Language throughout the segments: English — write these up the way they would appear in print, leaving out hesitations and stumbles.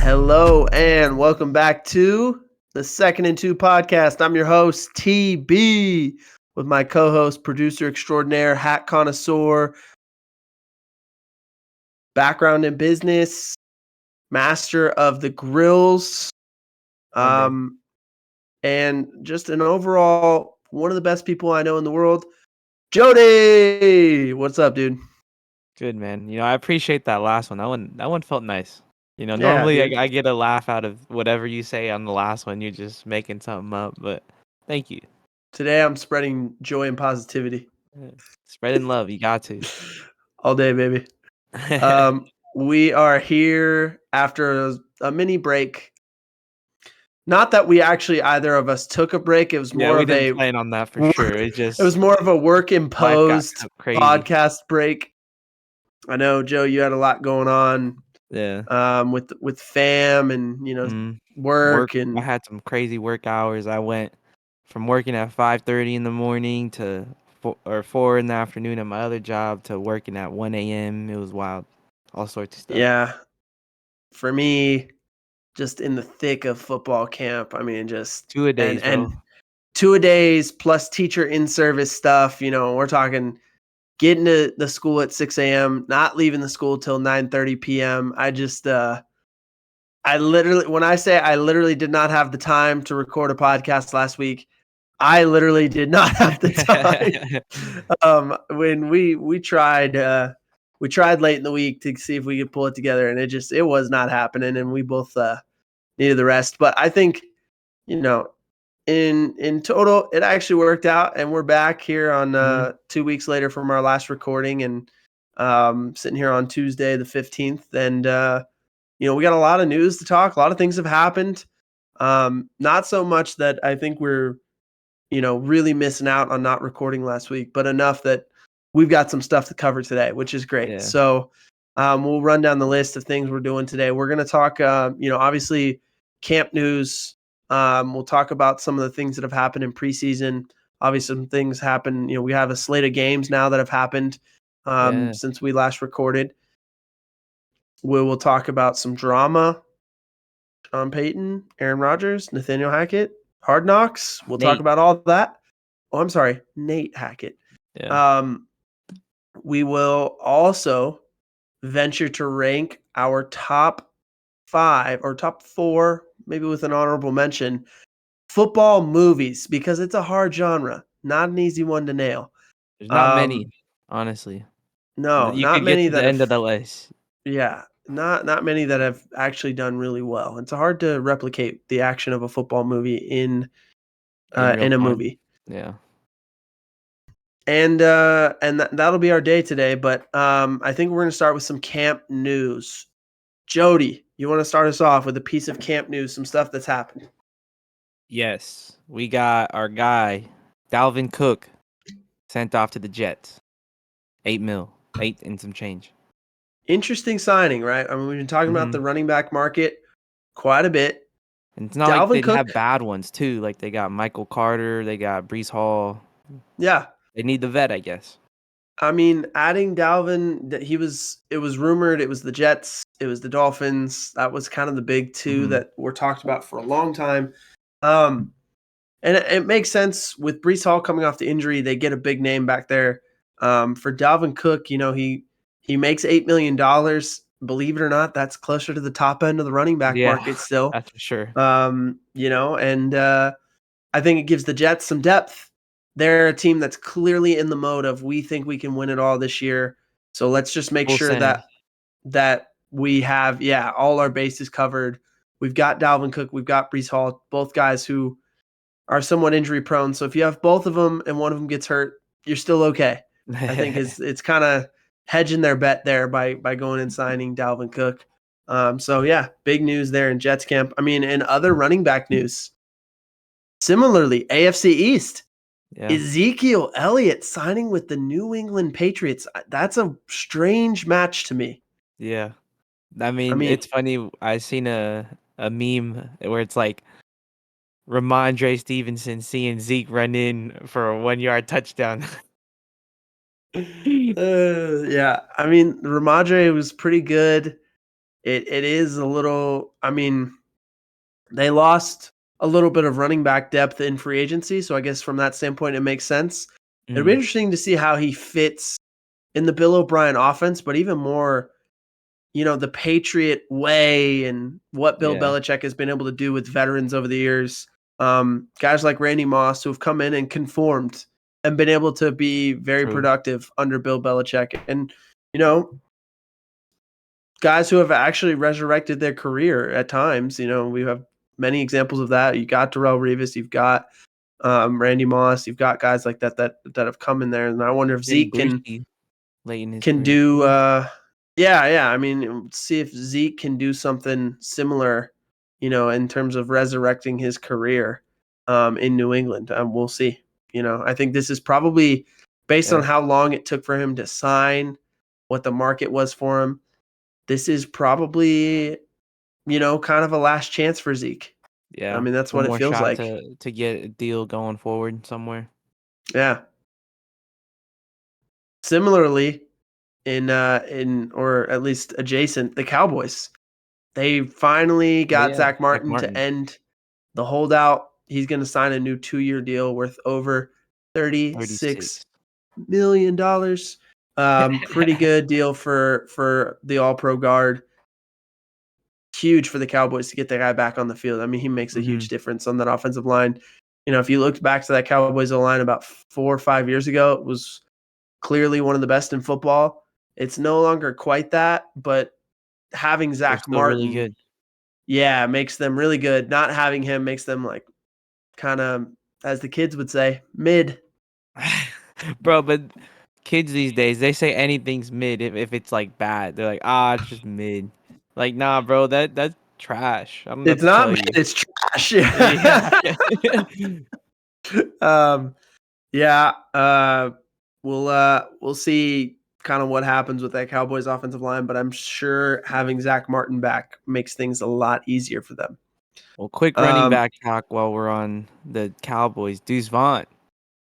Hello and welcome back to the Second and Two podcast. I'm your host, TB, with my co-host, producer extraordinaire, hat connoisseur, background in business, master of the grills, and just an overall one of the best people I know in the world, Jody. What's up, dude? Good, man. I appreciate that last one. That one felt nice. Yeah, Normally dude. I get a laugh out of whatever you say on the last one. You're just making something up, but thank you. Today I'm spreading joy and positivity. Spreading love, you got to. All day, baby. We are here after a mini break. Not that we actually either of us took a break. It was Yeah, more we of a didn't plan on that for sure. It it was more of a work life got imposed crazy. podcast break. I know, Joe, you had a lot going on. Yeah. With fam and work and I had some crazy work hours. I went from working at 5:30 in the morning to 4 in the afternoon at my other job to working at 1 a.m. It was wild. All sorts of stuff. Yeah. For me, just in the thick of football camp. I mean, just 2 a days, and bro. 2-a-days plus teacher in-service stuff. We're talking getting to the school at 6 a.m., not leaving the school till 9:30 p.m. I literally did not have the time to record a podcast last week. I literally did not have the time. When we tried late in the week to see if we could pull it together, and it was not happening, and we both needed the rest. But I think, in total, it actually worked out, and we're back here on 2 weeks later from our last recording, and sitting here on Tuesday the 15th, and we got a lot of news to talk. A lot of things have happened. Not so much that I think we're really missing out on not recording last week, but enough that we've got some stuff to cover today, which is great. Yeah. So we'll run down the list of things we're doing today. We're going to talk, obviously camp news. We'll talk about some of the things that have happened in preseason. Obviously, some things happen. We have a slate of games now that have happened since we last recorded. We will talk about some drama. Sean Payton, Aaron Rodgers, Nathaniel Hackett, Hard Knocks. We'll talk about all that. Oh, I'm sorry, Nate Hackett. Yeah. We will also venture to rank our top 5 or top 4, maybe with an honorable mention, football movies, because it's a hard genre, not an easy one to nail. There's not many, honestly. No, You not could get many to the end of the list. Yeah, not many that have actually done really well. It's hard to replicate the action of a football movie in real a time. movie. Yeah. And that'll be our day today. But I think we're going to start with some camp news. Jody, you want to start us off with a piece of camp news, some stuff that's happened? Yes, we got our guy, Dalvin Cook, sent off to the Jets. $8 million, 8 and some change. Interesting signing, right? I mean, we've been talking about the running back market quite a bit. And it's not Dalvin like they Cook have bad ones too. Like they got Michael Carter, they got Breece Hall. Yeah. They need the vet, I guess. I mean, adding Dalvin, it was rumored it was the Jets, it was the Dolphins. That was kind of the big two that were talked about for a long time. And it makes sense with Breece Hall coming off the injury. They get a big name back there. For Dalvin Cook, he makes $8 million. Believe it or not, that's closer to the top end of the running back market still. That's for sure. And I think it gives the Jets some depth. They're a team that's clearly in the mode of, we think we can win it all this year. So let's just make sure that we have, all our bases covered. We've got Dalvin Cook, we've got Breece Hall, both guys who are somewhat injury prone. So if you have both of them and one of them gets hurt, you're still okay. I think it's kind of hedging their bet there by going and signing Dalvin Cook. Big news there in Jets camp. I mean, in other running back news, similarly, AFC East, Ezekiel Elliott signing with the New England Patriots. That's a strange match to me. Yeah. I mean it's funny. I seen a meme where it's like Ramondre Stevenson seeing Zeke run in for a 1-yard touchdown. Yeah. I mean, Ramondre was pretty good it is a little. I mean, they lost a little bit of running back depth in free agency, so I guess from that standpoint, it makes sense. It'll be interesting to see how he fits in the Bill O'Brien offense, but even more, the Patriot way and what Bill Belichick has been able to do with veterans over the years. Guys like Randy Moss who have come in and conformed and been able to be very productive under Bill Belichick. And, guys who have actually resurrected their career at times. We have many examples of that. You got Darrelle Revis, you've got Randy Moss, you've got guys like that have come in there. And I wonder if Zeke can do yeah. I mean, see if Zeke can do something similar, in terms of resurrecting his career in New England. We'll see. I think this is probably based on how long it took for him to sign, what the market was for him. This is probably, kind of a last chance for Zeke. Yeah. I mean, that's one what it more feels shot like. to get a deal going forward somewhere. Yeah. Similarly, in or at least adjacent, the Cowboys. They finally got Zach Martin to end the holdout. He's going to sign a new 2-year deal worth over $36 million. Pretty good deal for the All-Pro guard. Huge for the Cowboys to get that guy back on the field. I mean, he makes a huge difference on that offensive line. If you looked back to that Cowboys line about 4 or 5 years ago, it was clearly one of the best in football. It's no longer quite that, but having Zach Martin, really good. Yeah, makes them really good. Not having him makes them like kind of, as the kids would say, mid. Bro, but kids these days, they say anything's mid if it's like bad. They're like, it's just mid. Like, nah, bro, that's trash. I don't know It's what to not tell mid, you. it's trash. Yeah. Yeah. We'll see kind of what happens with that Cowboys offensive line, but I'm sure having Zach Martin back makes things a lot easier for them. Well, quick running back talk while we're on the Cowboys. Deuce Vaughn,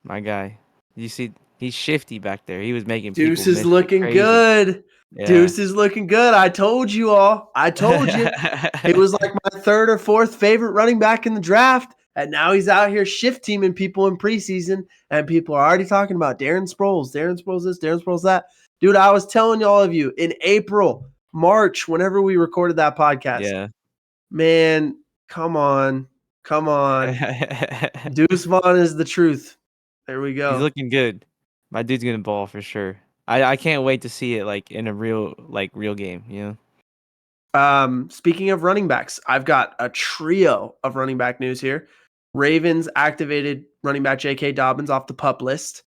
my guy. You see, he's shifty back there. He was making Deuce people is miss like looking crazy. good. Yeah. Deuce is looking good. I told you all. I told you. It was like my 3rd or 4th favorite running back in the draft. And now he's out here shift teaming people in preseason. And people are already talking about Darren Sproles. Darren Sproles this, Darren Sproles that. Dude, I was telling all of you in April, March, whenever we recorded that podcast. Yeah. Man, come on. Come on. Deuce Vaughn is the truth. There we go. He's looking good. My dude's gonna ball for sure. I can't wait to see it like in a real game, you know? Speaking of running backs, I've got a trio of running back news here. Ravens activated running back J.K. Dobbins off the PUP list.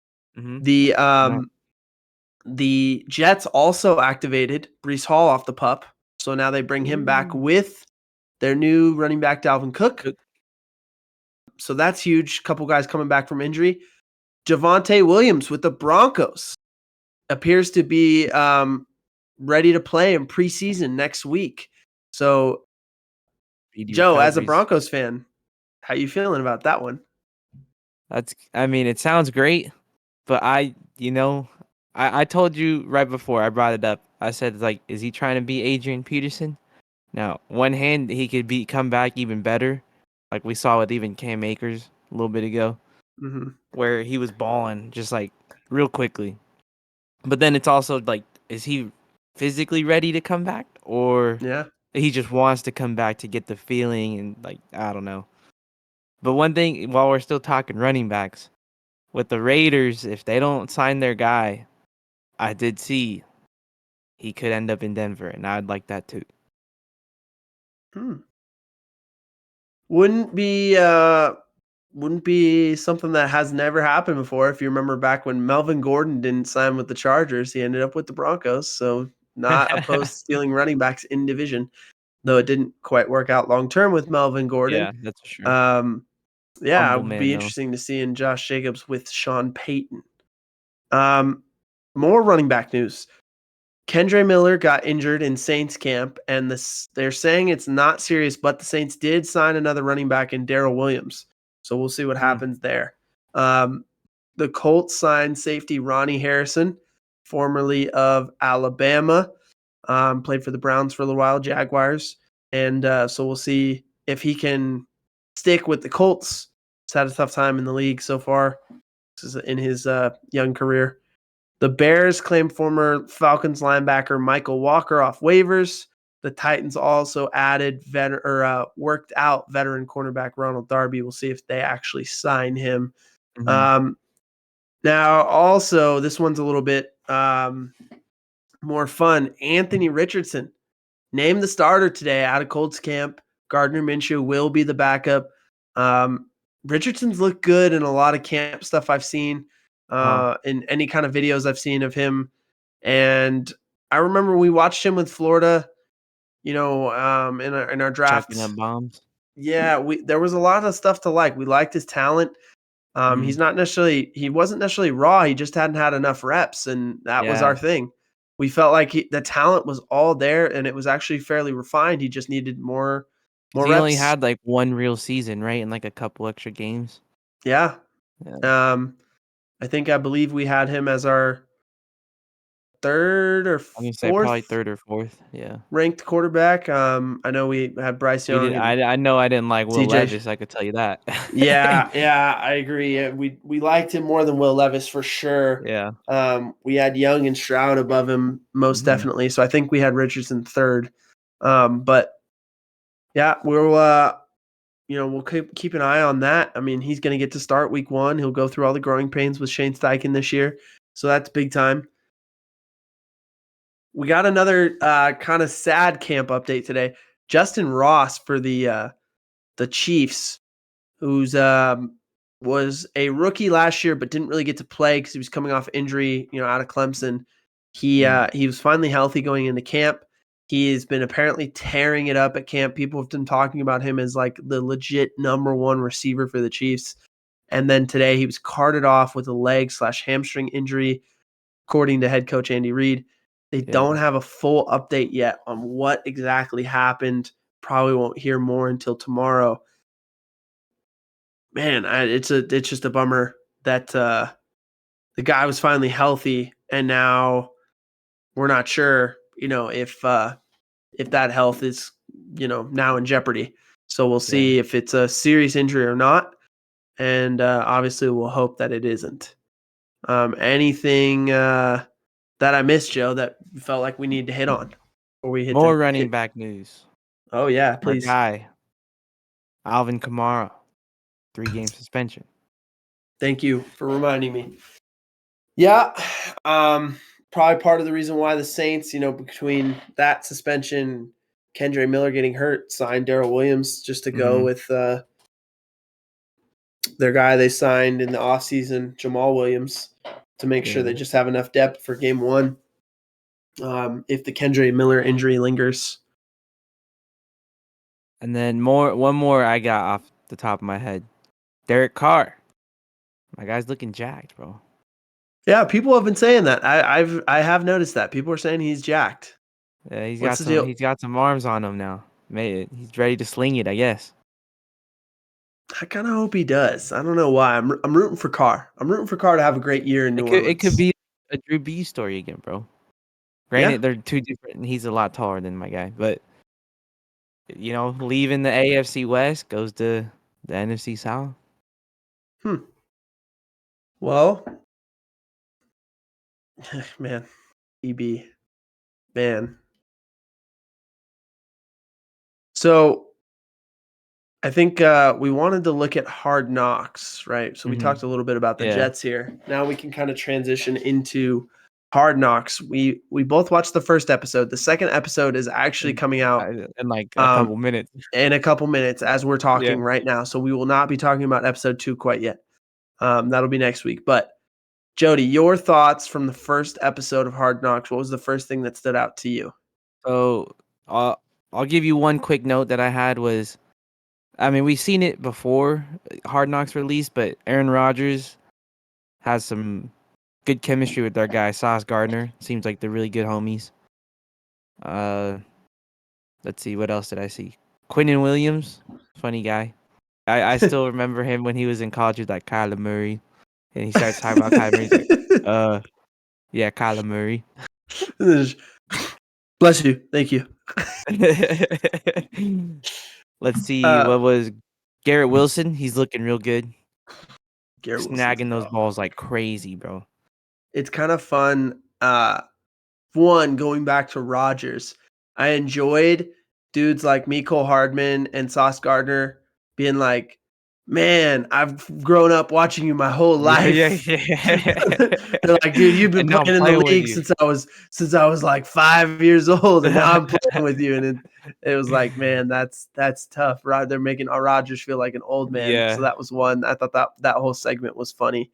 The Jets also activated Breece Hall off the PUP. So now they bring him back with their new running back Dalvin Cook. So that's huge. Couple guys coming back from injury. Javonte Williams with the Broncos appears to be ready to play in preseason next week. So, Joe, as a Broncos fan, how you feeling about that one? It sounds great, but I told you right before I brought it up. I said, like, is he trying to be Adrian Peterson? Now, one hand, he could come back even better, like we saw with even Cam Akers a little bit ago, where he was balling just like real quickly. But then it's also like, is he physically ready to come back, or he just wants to come back to get the feeling and like, I don't know. But one thing, while we're still talking running backs, with the Raiders, if they don't sign their guy, I did see he could end up in Denver, and I'd like that too. Wouldn't be something that has never happened before. If you remember back when Melvin Gordon didn't sign with the Chargers, he ended up with the Broncos. So not opposed to stealing running backs in division, though it didn't quite work out long term with Melvin Gordon. Yeah, that's for sure. Yeah, it would be interesting to see in Josh Jacobs with Sean Payton. More running back news. Kendre Miller got injured in Saints camp, and they're saying it's not serious, but the Saints did sign another running back in Darrell Williams. So we'll see what happens there. The Colts signed safety Ronnie Harrison, formerly of Alabama. Played for the Browns for a little while, Jaguars, and so we'll see if he can stick with the Colts. He's had a tough time in the league so far in his young career. The Bears claim former Falcons linebacker Michael Walker off waivers. The Titans also added worked out veteran cornerback Ronald Darby. We'll see if they actually sign him. Mhm. Now, also, this one's a little bit more fun. Anthony Richardson named the starter today out of Colts camp. Gardner Minshew will be the backup. Richardson's looked good in a lot of camp stuff I've seen, in any kind of videos I've seen of him. And I remember we watched him with Florida, in our Chucking drafts. up bombs. Yeah, there was a lot of stuff to like. We liked his talent. He wasn't necessarily raw. He just hadn't had enough reps, and that was our Yeah. thing. We felt like the talent was all there, and it was actually fairly refined. He just needed more 'Cause he only reps. had like one real season, right? And like a couple extra games. Yeah. Yeah. I believe we had him as our third or I'm gonna say probably fourth third or fourth. Yeah. ranked quarterback. I know we had Bryce We Young didn't. and I know I didn't like Will CJ. Levis. I could tell you that. Yeah, I agree. We liked him more than Will Levis for sure. Yeah. We had Young and Stroud above him most Mhm. definitely. So I think we had Richardson third. But yeah, we'll keep an eye on that. I mean, he's going to get to start week 1. He'll go through all the growing pains with Shane Steichen this year. So that's big time. We got another kind of sad camp update today. Justin Ross for the Chiefs, who's was a rookie last year but didn't really get to play because he was coming off injury, out of Clemson. He was finally healthy going into camp. He has been apparently tearing it up at camp. People have been talking about him as like the legit number 1 receiver for the Chiefs. And then today he was carted off with a leg/hamstring injury, according to head coach Andy Reid. They don't have a full update yet on what exactly happened. Probably won't hear more until tomorrow. Man, it's just a bummer that the guy was finally healthy, and now we're not sure, if that health is, now in jeopardy. So we'll see if it's a serious injury or not, and obviously we'll hope that it isn't. Anything that I missed, Joe, that felt like we need to hit on before we hit More running back news. Oh yeah, Our please. guy, Alvin Kamara, 3-game suspension. Thank you for reminding me. Yeah, probably part of the reason why the Saints, between that suspension, Kendre Miller getting hurt, signed Darrell Williams just to go with their guy they signed in the offseason, Jamal Williams, to make sure they just have enough depth for game 1. If the Kendre Miller injury lingers. And then one more I got off the top of my head. Derek Carr. My guy's looking jacked, bro. Yeah, people have been saying that. I have noticed that. People are saying he's jacked. Yeah, What's the deal? He's got some arms on him now. He's ready to sling it, I guess. I kind of hope he does. I don't know why. I'm rooting for Carr. I'm rooting for Carr to have a great year in New Orleans. It could be a Drew B story again, bro. Granted, they're two different, and he's a lot taller than my guy. But, leaving the AFC West goes to the NFC South. Well, man, EB, man. So I think we wanted to look at Hard Knocks, right? So we talked a little bit about the Jets here. Now we can kind of transition into Hard Knocks. We both watched the first episode. The second episode is actually coming out in like a couple minutes. In a couple minutes as we're talking right now. So we will not be talking about episode 2 quite yet. That'll be next week. But Jody, your thoughts from the first episode of Hard Knocks. What was the first thing that stood out to you? So I'll give you one quick note that I had was, I mean, we've seen it before Hard Knocks released, but Aaron Rodgers has some good chemistry with our guy Sauce Gardner. Seems like they're really good homies. Let's see, what else did I see? Quinnen Williams, funny guy. I still remember him when he was in college with like Kyler Murray, and he starts talking about Kyler Murray. He's like, yeah, Kyler Murray. Bless you. Thank you. Let's see. What was Garrett Wilson? He's looking real good. Garrett Wilson's Snagging those balls like crazy, bro. It's kind of fun. One, going back to Rodgers, I enjoyed dudes like Mecole Hardman and Sauce Gardner being like, man, I've grown up watching you my whole life. They're like, dude, you've been And now I'm playing in the playing with league you. since I was like 5 years old, and now I'm playing with you. And it was like, man, that's tough. Right? They're making Rodgers feel like an old man. So Yeah. that was one. I thought that whole segment was funny.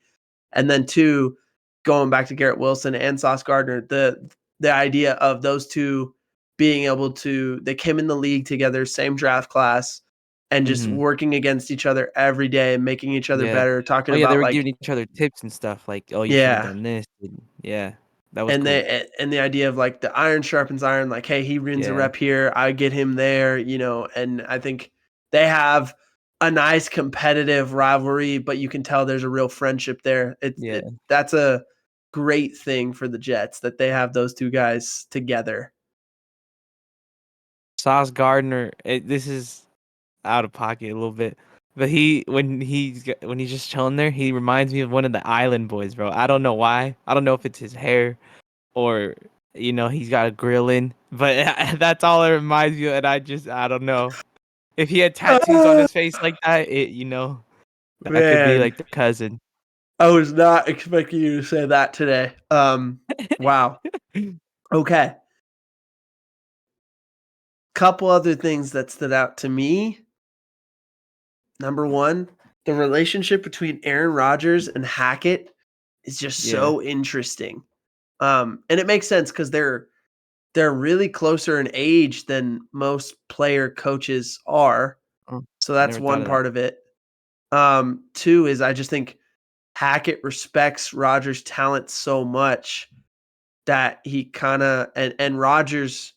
And then two, going back to Garrett Wilson and Sauce Gardner, the idea of those two being able to, they came in the league together, same draft class, and just working against each other every day and making each other Yeah. better, talking Oh, yeah, they about were like, giving each other tips and stuff like, "Oh, you should have yeah. done this." Yeah, that was And cool. the idea of like the iron sharpens iron, like, hey, he wins a Yeah. rep here, I get him there, and I think they have a nice competitive rivalry, but you can tell there's a real friendship there. Yeah. That's a great thing for the Jets that they have those two guys together. Sauce Gardner, this is out of pocket a little bit, but when he's just chilling there, he reminds me of one of the Island Boys, bro. I don't know why. I don't know if it's his hair or he's got a grill in, but that's all it reminds me of, and I don't know. If he had tattoos on his face like that, that could be Man, like the cousin. I was not expecting you to say that today. Wow. Okay. Couple other things that stood out to me. Number one, the relationship between Aaron Rodgers and Hackett is just Yeah. so interesting. And it makes sense because they're really closer in age than most player coaches are. Oh, So I that's never thought one of that. part of it. Two is I just think Hackett respects Rodgers' talent so much that he kind of and Rodgers,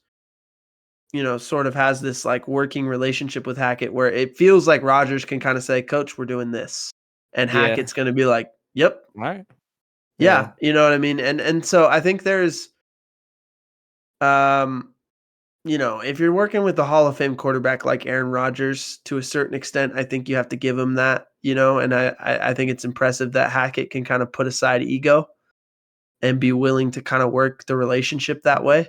sort of has this like working relationship with Hackett where it feels like Rodgers can kind of say, "Coach, we're doing this," and Yeah. Hackett's going to be like, "Yep, All right. yeah," Yeah. you know what I mean? And so I think there's, um, if you're working with a Hall of Fame quarterback like Aaron Rodgers, to a certain extent, I think you have to give him that, and I think it's impressive that Hackett can kind of put aside ego and be willing to kind of work the relationship that way.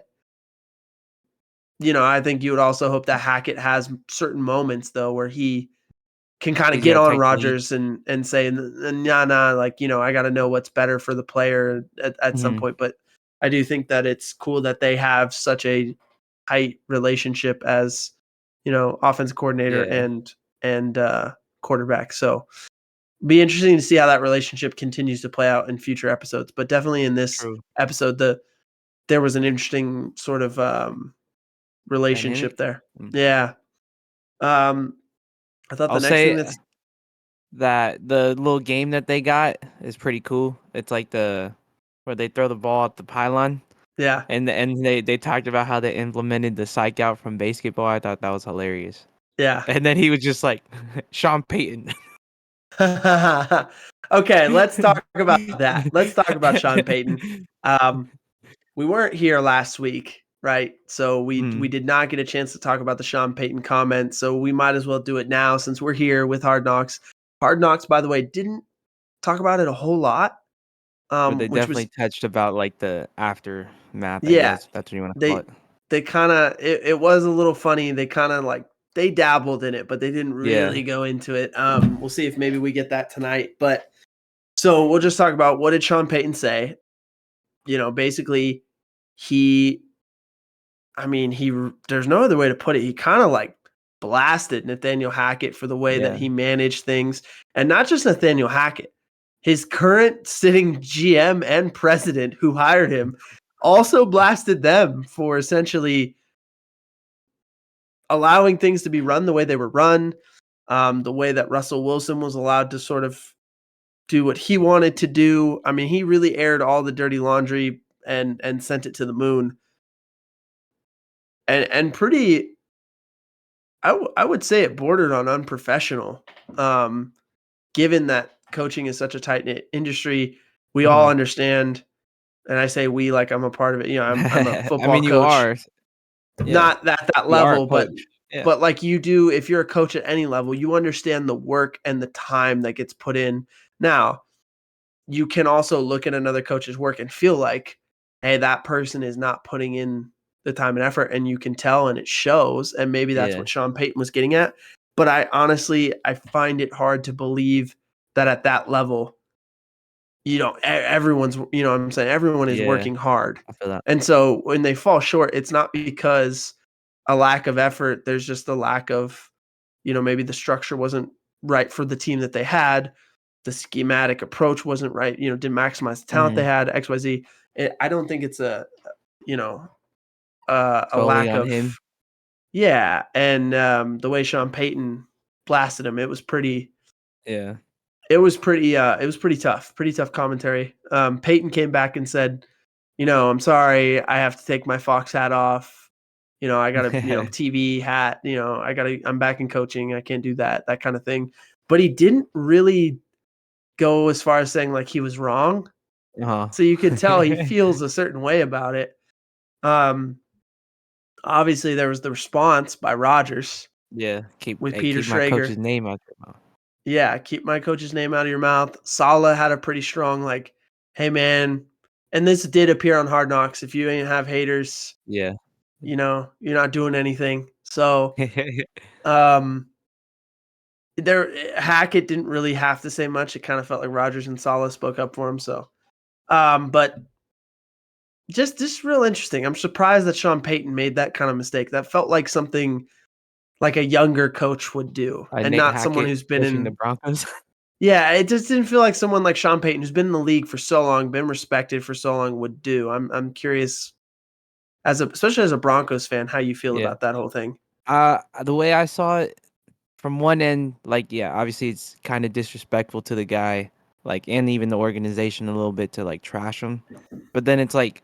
I think you would also hope that Hackett has certain moments though where he can kind of He's get gotta on take the lead. Rodgers and say, nah, like, I got to know what's better for the player at some Mhm. point. But I do think that it's cool that they have such a tight relationship as, offensive coordinator Yeah. and quarterback. So be interesting to see how that relationship continues to play out in future episodes. But definitely in this True. episode, there was an interesting sort of Dynamic? relationship there. Mm. Yeah. Um, I thought I'll the next thing say that's that the little game that they got is pretty cool. It's like where they throw the ball at the pylon, yeah. and they talked about how they implemented the psych out from basketball. I thought that was hilarious. Yeah. And then he was just like, Sean Payton. Okay, let's talk about that. Let's talk about Sean Payton. Um, we weren't here last week, right? So we Mm, did not get a chance to talk about the Sean Payton comment. So we might as well do it now since we're here with Hard Knocks. Hard Knocks, by the way, didn't talk about it a whole lot. but they Which definitely was touched about like the aftermath, I yeah, guess, if that's what you want to call they it. they kind of it was a little funny. They kind of like they dabbled in it, but they didn't Yeah. really go into it. We'll see if maybe we get that tonight. But so we'll just talk about what did Sean Payton say. Basically, he, I mean, there's no other way to put it. He kind of like blasted Nathaniel Hackett for the way that Yeah. he managed things, and not just Nathaniel Hackett, his current sitting GM and president who hired him also blasted them for essentially allowing things to be run the way they were run, the way that Russell Wilson was allowed to sort of do what he wanted to do. I mean, he really aired all the dirty laundry and sent it to the moon. And pretty, I would say it bordered on unprofessional. Given that coaching is such a tight knit industry, we all Mhm. understand. And I say we like I'm a part of it. I'm a I football mean, you coach. are. Not at that You are a level, but coach. Yeah. but like you do if you're a coach at any level, you understand the work and the time that gets put in. Now, you can also look at another coach's work and feel like, hey, that person is not putting in the time and effort, and you can tell and it shows, and maybe that's Yeah. what Sean Payton was getting at. But I honestly find it hard to believe that at that level, everyone's, you know what I'm saying? Everyone is Yeah. working hard. I feel that. And so when they fall short, it's not because a lack of effort. There's just a lack of, maybe the structure wasn't right for the team that they had. The schematic approach wasn't right, didn't maximize the talent they Mhm. had, XYZ. I don't think it's you know, a Solely lack on him. of, yeah. And the way Sean Payton blasted him, Yeah. it was pretty tough commentary. Peyton came back and said, I'm sorry, I have to take my Fox hat off. I got a, TV hat, I'm back in coaching. I can't do that kind of thing. But he didn't really go as far as saying like he was wrong. Uh-huh. So you could tell he feels a certain way about it. Um, Obviously there was the response by Rodgers Yeah. with Peter Keep my Schrager. coach's name out your mouth. Yeah, keep my coach's name out of your mouth. Saleh had a pretty strong like, "Hey man," and this did appear on Hard Knocks. If you ain't have haters, Yeah. you're not doing anything. So, um, Hackett didn't really have to say much. It kind of felt like Rodgers and Saleh spoke up for him. So, but just real interesting. I'm surprised that Sean Payton made that kind of mistake. That felt like something like a younger coach would do, and Nate not someone Hackett who's been coaching the in. Broncos. Yeah, it just didn't feel like someone like Sean Payton, who's been in the league for so long, been respected for so long, would do. I'm curious, especially as a Broncos fan, how you feel Yeah. about that whole thing. The way I saw it, from one end, like, yeah, obviously it's kind of disrespectful to the guy, like, and even the organization a little bit to like trash him. But then it's like,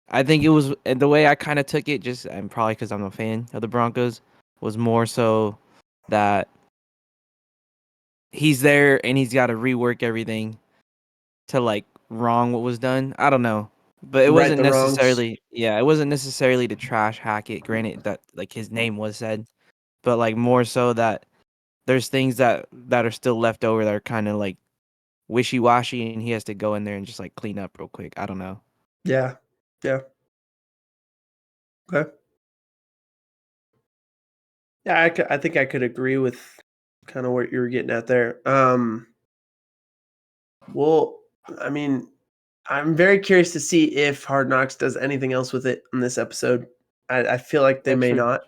I think it was the way I kind of took it, just and probably because I'm a fan of the Broncos, was more so that he's there and he's got to rework everything to like wrong what was done. I don't know, but it Right wasn't the wrongs. necessarily, yeah, it wasn't necessarily to trash Hackett. Granted that like his name was said, but like more so that there's things that are still left over that are kind of like wishy washy, and he has to go in there and just like clean up real quick. I don't know. Yeah, yeah, okay. Yeah, I think I could agree with kind of what you were getting at there. Well, I mean, I'm very curious to see if Hard Knocks does anything else with it in this episode. I feel like they Yeah, may sure.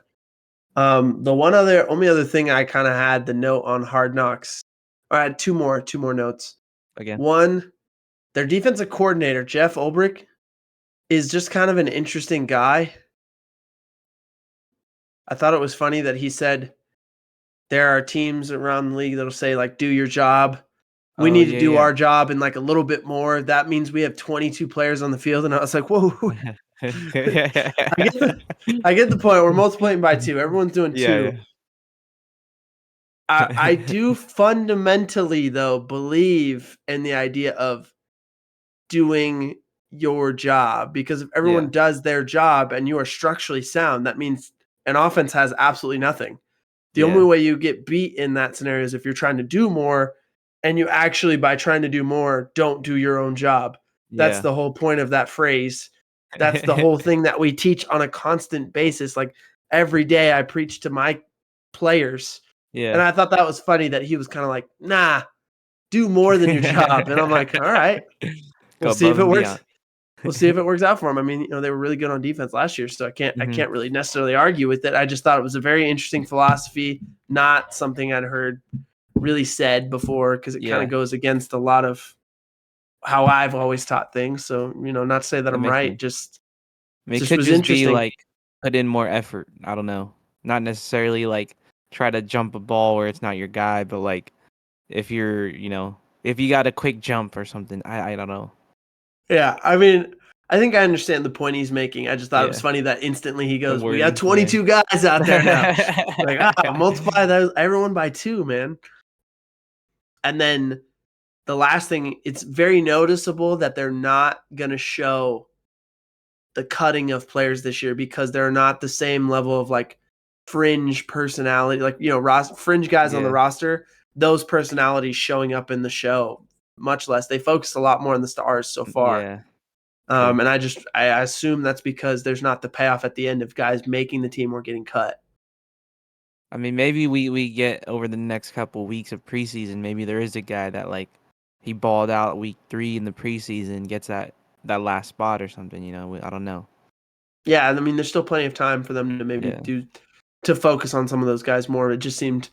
not. The only other thing I kind of had the note on Hard Knocks. I had two more notes. Again. One, their defensive coordinator, Jeff Ulbrich, is just kind of an interesting guy. I thought it was funny that he said there are teams around the league that'll say, like, do your job. We Oh need to do yeah, our job and like a little bit more. That means we have 22 players on the field. And I was like, whoa. I get the point. We're multiplying by two. Everyone's doing Yeah, yeah. two. I do fundamentally, though, believe in the idea of doing your job, because if Yeah, everyone does their job and you are structurally sound, that means an offense has absolutely nothing. The only yeah, way you get beat in that scenario is if you're trying to do more and you actually, by trying to do more, don't do your own job. That's yeah. the whole point of that phrase. That's the whole thing that we teach on a constant basis. Like every day I preach to my players. And Yeah. I thought that was funny that he was kind of like, nah, do more than your job. And I'm like, all right, we'll Go see if above it and works. beyond. We'll see if it works out for them. I mean, they were really good on defense last year, so I Mhm. can't really necessarily argue with it. I just thought it was a very interesting philosophy, not something I'd heard really said before, because it kind Yeah, of goes against a lot of how I've always taught things. So, not to say that that I'm makes right, sense. just I mean, it just could was just be interesting. like put in more effort. I don't know. Not necessarily like try to jump a ball where it's not your guy, but like if you're, if you got a quick jump or something. I don't know. Yeah, I mean, I think I understand the point he's making. I just thought it was Yeah, funny that instantly he the goes, "We got wording. Yeah. 22 guys out there now." Like, multiply those everyone by two, man. And then the last thing, it's very noticeable that they're not going to show the cutting of players this year because they're not the same level of like fringe personality, like fringe guys on the roster. Those personalities showing up in the show much less. They focus a lot more on the stars so far. Yeah. And I assume that's because there's not the payoff at the end of guys making the team or getting cut. I mean, maybe we get over the next couple weeks of preseason. Maybe there is a guy that like he balled out week 3 in the preseason, gets that last spot or something. I don't know. Yeah, I mean, there's still plenty of time for them to maybe to focus on some of those guys more. It just seemed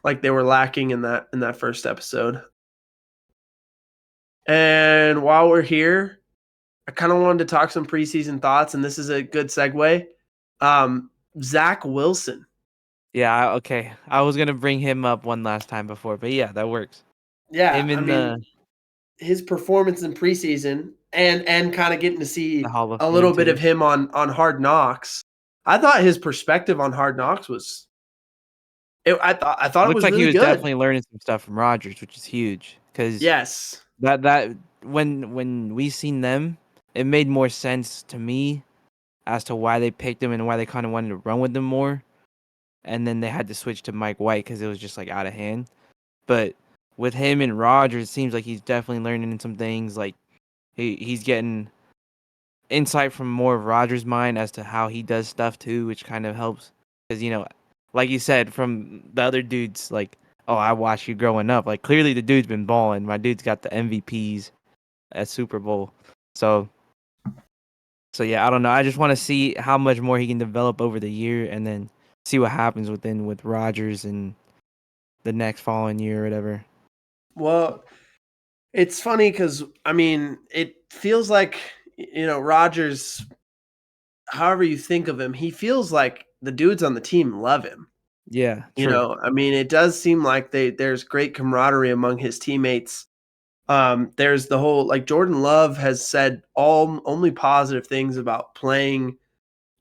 like they were lacking in that first episode. And while we're here, I kind of wanted to talk some preseason thoughts, and this is a good segue. Zach Wilson. Yeah, okay. I was gonna bring him up one last time before, but yeah, that works. Yeah, his performance in preseason and kind of getting to see a little bit of him on Hard Knocks. I thought his perspective on Hard Knocks was. I thought it was like really he was good. Definitely learning some stuff from Rodgers, which is huge. Because that when we seen them, it made more sense to me as to why they picked him and why they kind of wanted to run with them more. And then they had to switch to Mike White because it was just like out of hand. But with him and Rodgers, it seems like he's definitely learning some things. Like he's getting insight from more of Rodgers' mind as to how he does stuff too, which kind of helps. Because like you said, from the other dudes, like, oh, I watched you growing up. Like clearly the dude's been balling. My dude's got the MVPs at Super Bowl. So yeah, I don't know. I just want to see how much more he can develop over the year, and then see what happens with Rodgers and the next following year or whatever. Well, it's funny because it feels like Rodgers. However you think of him, he feels like the dudes on the team love him. Yeah, true. It does seem like there's great camaraderie among his teammates. There's the whole Jordan Love has said only positive things about playing,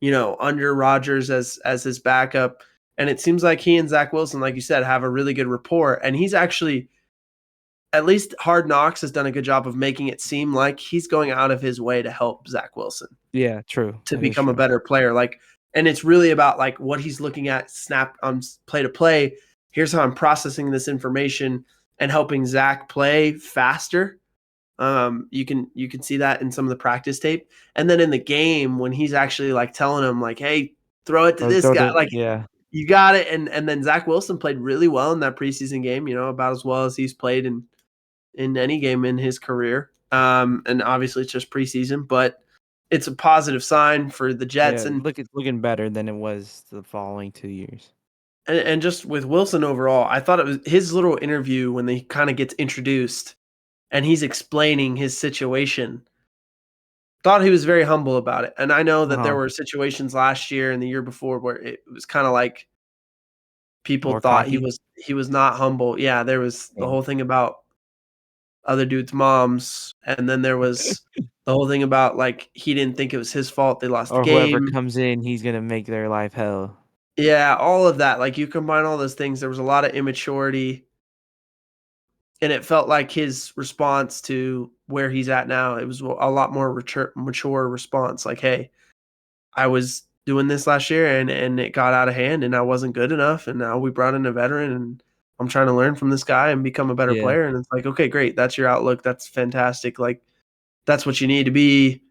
under Rodgers as his backup, and it seems like he and Zach Wilson, like you said, have a really good rapport. And he's actually, at least Hard Knocks has done a good job of making it seem like he's going out of his way to help Zach Wilson. Yeah, true. To become a better player. And it's really about what he's looking at snap on play to play. Here's how I'm processing this information and helping Zach play faster. You can see that in some of the practice tape. And then in the game when he's actually telling him hey, throw it to this guy. You got it. And then Zach Wilson played really well in that preseason game, about as well as he's played in any game in his career. And obviously it's just preseason, but it's a positive sign for the Jets. Yeah, And it's looking better than it was the following 2 years. And just with Wilson overall, I thought it was his little interview when he kind of gets introduced and he's explaining his situation. Thought he was very humble about it. And I know that there were situations last year and the year before where it was kind of like people More thought cocky? he was not humble. Yeah, there was the whole thing about other dudes' moms, and then there was the whole thing about he didn't think it was his fault they lost the game. Or whoever comes in, he's gonna make their life hell. Yeah, all of that. You combine all those things, there was a lot of immaturity, and it felt like his response to where he's at now, it was a lot more mature response. Hey, I was doing this last year and it got out of hand and I wasn't good enough, and now we brought in a veteran and I'm trying to learn from this guy and become a better player. And it's okay, great. That's your outlook. That's fantastic. That's what you need to be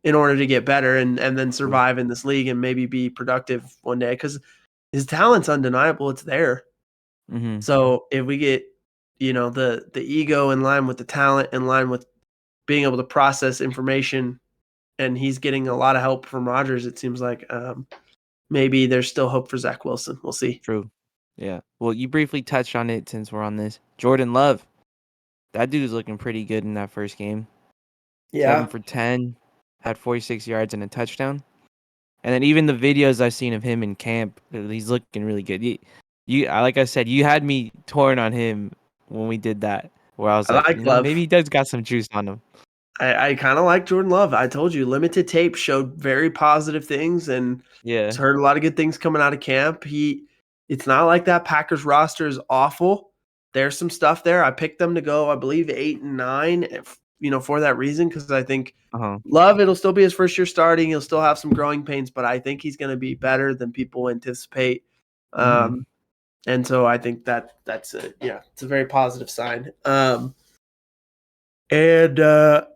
in order to get better and then survive in this league and maybe be productive one day, because his talent's undeniable. It's there. Mm-hmm. So if we get, the ego in line with the talent, in line with being able to process information, and he's getting a lot of help from Rodgers, it seems like maybe there's still hope for Zach Wilson. We'll see. True. Yeah. Well, you briefly touched on it since we're on this. Jordan Love. That dude is looking pretty good in that first game. Yeah. 7 for 10, had 46 yards and a touchdown. And then even the videos I've seen of him in camp, he's looking really good. Like I said, you had me torn on him when we did that, where I was maybe he does got some juice on him. I kind of like Jordan Love. I told you, limited tape showed very positive things, and heard a lot of good things coming out of camp. It's not like that Packers roster is awful. There's some stuff there. I picked them to go, I believe, 8-9. for that reason, because I think Uh-huh. Love, it'll still be his first year starting. He'll still have some growing pains, but I think he's going to be better than people anticipate. Mm-hmm. And so I think that's it's a very positive sign. And the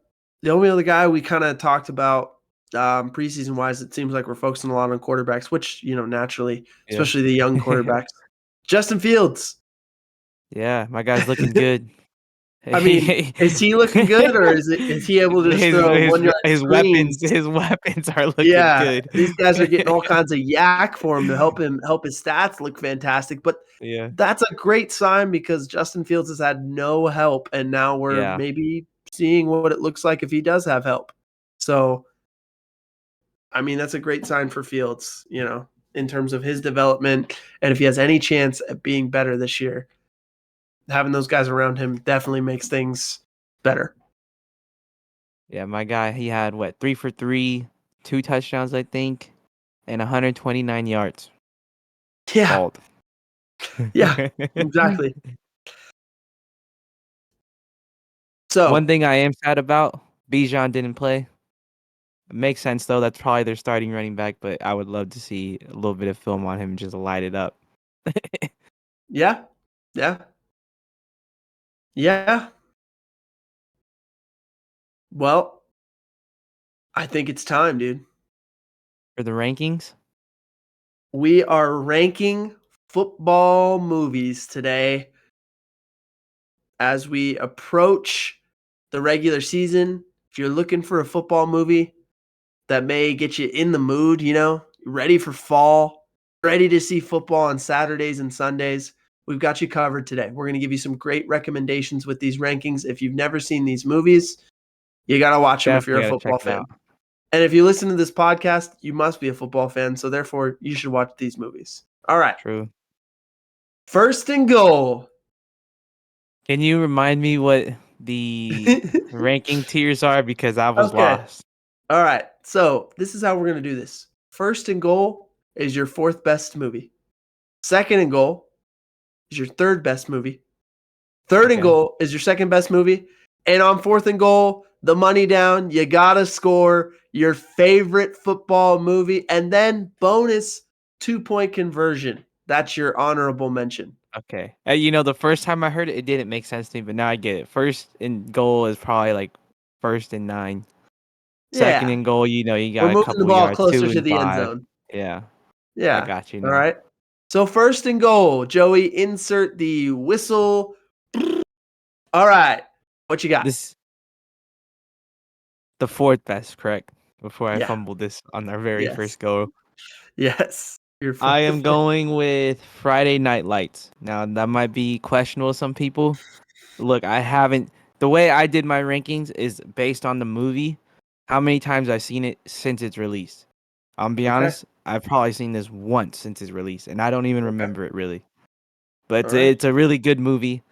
only other guy we kind of talked about preseason wise, it seems like we're focusing a lot on quarterbacks, which, naturally, Yeah. especially the young quarterbacks. Justin Fields. Yeah, my guy's looking good. I mean, is he looking good, or is he able to just his throw his 1 yard his screens? weapons are looking Yeah, good. these guys are getting all kinds of yak for him to help his stats look fantastic. But Yeah. that's a great sign because Justin Fields has had no help, and now we're Yeah. maybe seeing what it looks like if he does have help. So, I mean, that's a great sign for Fields, in terms of his development, and if he has any chance at being better this year, having those guys around him definitely makes things better. Yeah, my guy, he had 3 for 3, 2 touchdowns, I think, and 129 yards. Yeah, Bald. yeah, exactly. So One thing I am sad about, Bijan didn't play. It makes sense though. That's probably their starting running back, but I would love to see a little bit of film on him and just light it up. yeah, yeah, yeah. Well, I think it's time, dude. For the rankings? We are ranking football movies today as we approach the regular season. If you're looking for a football movie that may get you in the mood, ready for fall, ready to see football on Saturdays and Sundays, we've got you covered today. We're going to give you some great recommendations with these rankings. If you've never seen these movies, you got to watch them if you're Definitely a gotta check football it fan. out. And if you listen to this podcast, you must be a football fan. So therefore, you should watch these movies. All right. True. First and goal. Can you remind me what the ranking tiers are? Because I was Okay. lost. All right. So this is how we're going to do this. First and goal is your fourth best movie. Second and goal is your third best movie. Third and Okay. goal is your second best movie. And on fourth and goal, the money down, you got to score your favorite football movie. And then bonus 2-point conversion. That's your honorable mention. Okay. The first time I heard it, it didn't make sense to me, but now I get it. First and goal is probably like first and 9. Second Yeah. and goal, you We're got a moving the couple ball yards, closer 2 to and the end 5. zone. Yeah. I Yeah. got you All now. right. So first and goal, Joey, insert the whistle. All right. What you got? The fourth best, correct? Before I Yeah. fumbled this on our very Yes. first go. Yes. You're I am fourth. going with Friday Night Lights. Now, that might be questionable to some people. Look, the way I did my rankings is based on the movie, how many times I've seen it since it's released. I'll be Okay. honest, I've probably seen this once since it's released, and I don't even Okay. remember it really. But All right. it's a really good movie.